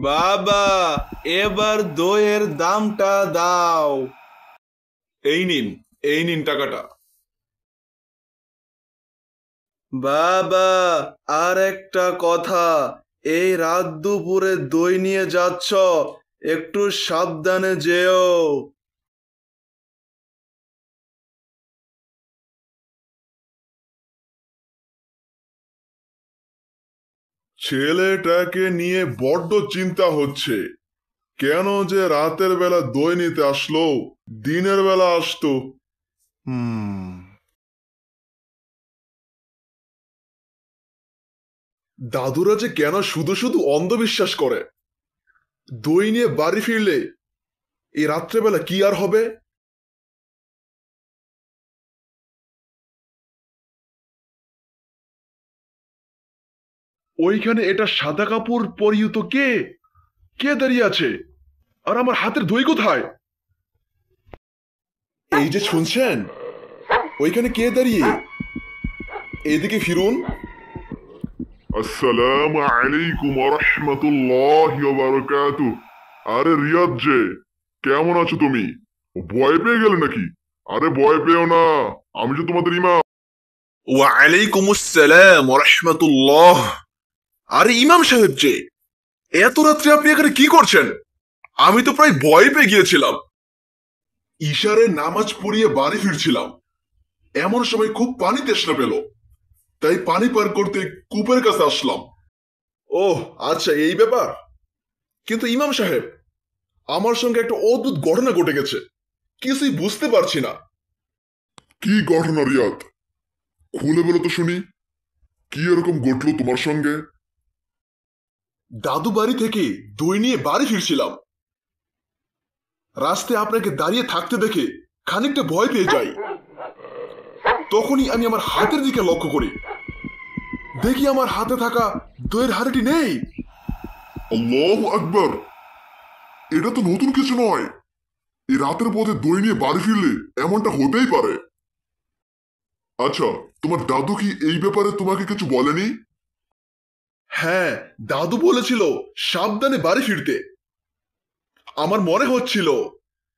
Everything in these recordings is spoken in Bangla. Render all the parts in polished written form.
বাবা, এবার দইয়ের দামটা দাও। এই নিন, এই নিন টাকাটা। বাবা, আর একটা কথা, এই রাত দুপুরে দই নিয়ে যাচ্ছ, একটু সাবধানে যেও। ছেলেটাকে নিয়ে বড্ড চিন্তা হচ্ছে। কেন যে রাতের বেলা দই নিতে আসলো, দিনের বেলা আসতো। দাদুরা যে কেন শুধু শুধু অন্ধবিশ্বাস করে। দই নিয়ে বাড়ি ফিরলে এই রাত্রেবেলা কি আর হবে? ওইখানে এটা সাদা কাপড় পরিহিত কে? কে দাঁড়িয়ে আছে? আর আমার হাতের দই কোথায়? এই যে শুনছেন, ওইখানে কে দাঁড়িয়ে? এদিকে ফিরুন। আসসালামু আলাইকুম ওয়া রাহমাতুল্লাহি ওয়া বারাকাতুহু। আরে রিয়াদ যে, কেমন আছো তুমি? ভয় পেয়ে গেলে নাকি? আরে ভয় পেও না, আমি যে তোমাদের ইমাম। ওয়ালাইকুম আসসালাম ওয়া রাহমাতুল্লাহ। আরে ইমাম সাহেব যে, এত রাত্রে আপনি এখানে কি করছেন? আমি তো প্রায় ভয় পেয়ে গিয়েছিলাম। ইশারে নামাজ পড়িয়ে বাড়ি ফিরছিলাম, এমন সময় খুব পানি তেষ্টা পেল, তাই পানি পার করতে কূপের কাছে আসলাম। ওহ আচ্ছা, এই ব্যাপার। কিন্তু ইমাম সাহেব, আমার সঙ্গে একটা অদ্ভুত ঘটনা ঘটে গেছে, কিছুই বুঝতে পারছি না। কি ঘটনা রিয়াদ? খুলে বলো তো শুনি, কি এরকম ঘটলো তোমার সঙ্গে? দাদু বাড়ি থেকে দই নিয়ে বাড়ি ফিরছিলাম, রাস্তায় আপনাকে দাঁড়িয়ে থাকতে দেখে খানিকটা ভয় পেয়ে যাই। তখনই আমি আমার হাতের দিকে লক্ষ্য করি, দেখি আমার হাতে থাকা দইয়ের হাঁড়িটি নেই। আল্লাহু আকবার! এটা তো নতুন কিছু নয়। এই রাতের পথে দই নিয়ে বাড়ি ফিরলে এমনটা হতেই পারে। আচ্ছা, তোমার দাদু কি এই ব্যাপারে তোমাকে কিছু বলেনি? হ্যাঁ, দাদু বলেছিল সাবধানে বাড়ি ফিরতে। আমার মনে হচ্ছিল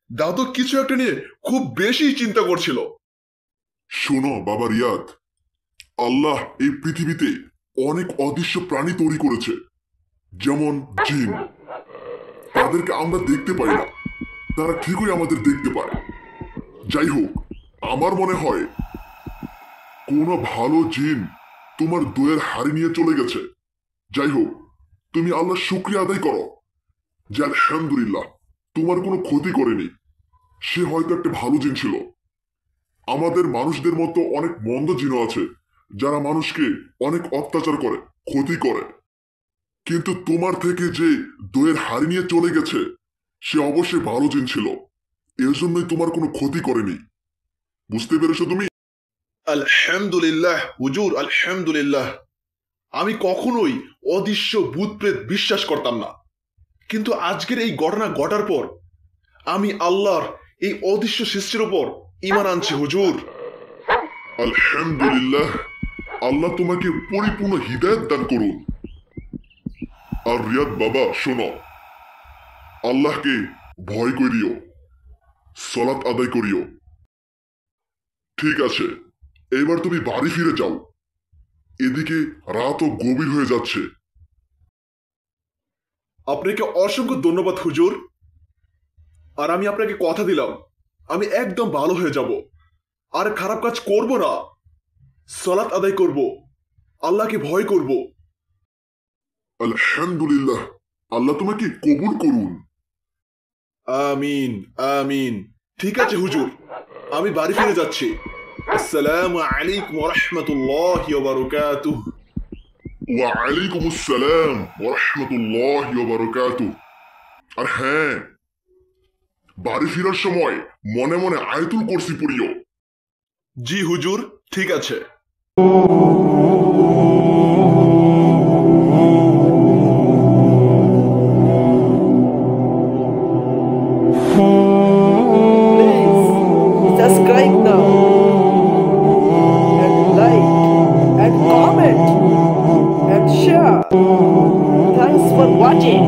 দাদু কিছু একটা নিয়ে খুব বেশি চিন্তা করছিল। শোনো বাবা রিয়াদ, আল্লাহ এই পৃথিবীতে অনেক অদৃশ্য প্রাণী তৈরি করেছে, যেমন জিন। তাদেরকে আমরা দেখতে পাই না, তারা ঠিকই আমাদের দেখতে পায়। যাই হোক, আমার মনে হয় কোনো ভালো জিন তোমার দইয়ের হাড়ি নিয়ে চলে গেছে। যাই হোক, তুমি আল্লাহর শুকরিয়া আদায় করো যে আলহামদুলিল্লাহ তোমার কোনো ক্ষতি করেনি। সে হয়তো একটা ভালো জিন ছিল। আমাদের মানুষদের মতো অনেক মন্দ জিনও আছে, যারা মানুষকে অনেক অত্যাচার করে, ক্ষতি করে। কিন্তু তোমার থেকে যে দইয়ের হাড়ি নিয়ে চলে গেছে, সে অবশ্যই ভালো জিন ছিল, এর জন্যই তোমার কোনো ক্ষতি করেনি। বুঝতে পেরেছো তুমি? আলহামদুলিল্লাহ হুজুর, আলহামদুলিল্লাহ। আমি কখনোই অদৃশ্য ভূত প্রেত বিশ্বাস করতাম না, কিন্তু আজকের এই ঘটনা ঘটার পর আমি আল্লাহর এই অদৃশ্য সৃষ্টির উপর ঈমান আনছি হুজুর। আলহামদুলিল্লাহ, আল্লাহ তোমাকে পরিপূর্ণ হিদায়াত দান করুন। আর রিয়াদ বাবা শোনো, আল্লাহকে ভয় করিও, সালাত আদায় করিও। ঠিক আছে, এবার তুমি বাড়ি ফিরে যাও, এদিকে রাতও গভীর হয়ে যাচ্ছে। আপনাকে অসংখ্য ধন্যবাদ হুজুর। আর আমি আপনাকে কথা দিলাম, আমি একদম ভালো হয়ে যাব, আর খারাপ কাজ করব না, সালাত আদায় করব, আল্লাহকে ভয় করব। আলহামদুলিল্লাহ, আল্লাহ তোমাকে কবুল করুন। আমিন আমিন। ঠিক আছে হুজুর, আমি বাড়ি ফিরে যাচ্ছি। আসসালামু আলাইকুম ওয়া রাহমাতুল্লাহি ওয়া বারাকাতুহু। ওয়া আলাইকুম আসসালাম ওয়া রাহমাতুল্লাহি ওয়া বারাকাতুহু। আর হ্যাঁ, বাড়ি ফেরার সময় মনে মনে আয়াতুল কুরসি পড়িও। জি হুজুর, ঠিক আছে। Subscribe now and like and comment and share. Thanks for watching.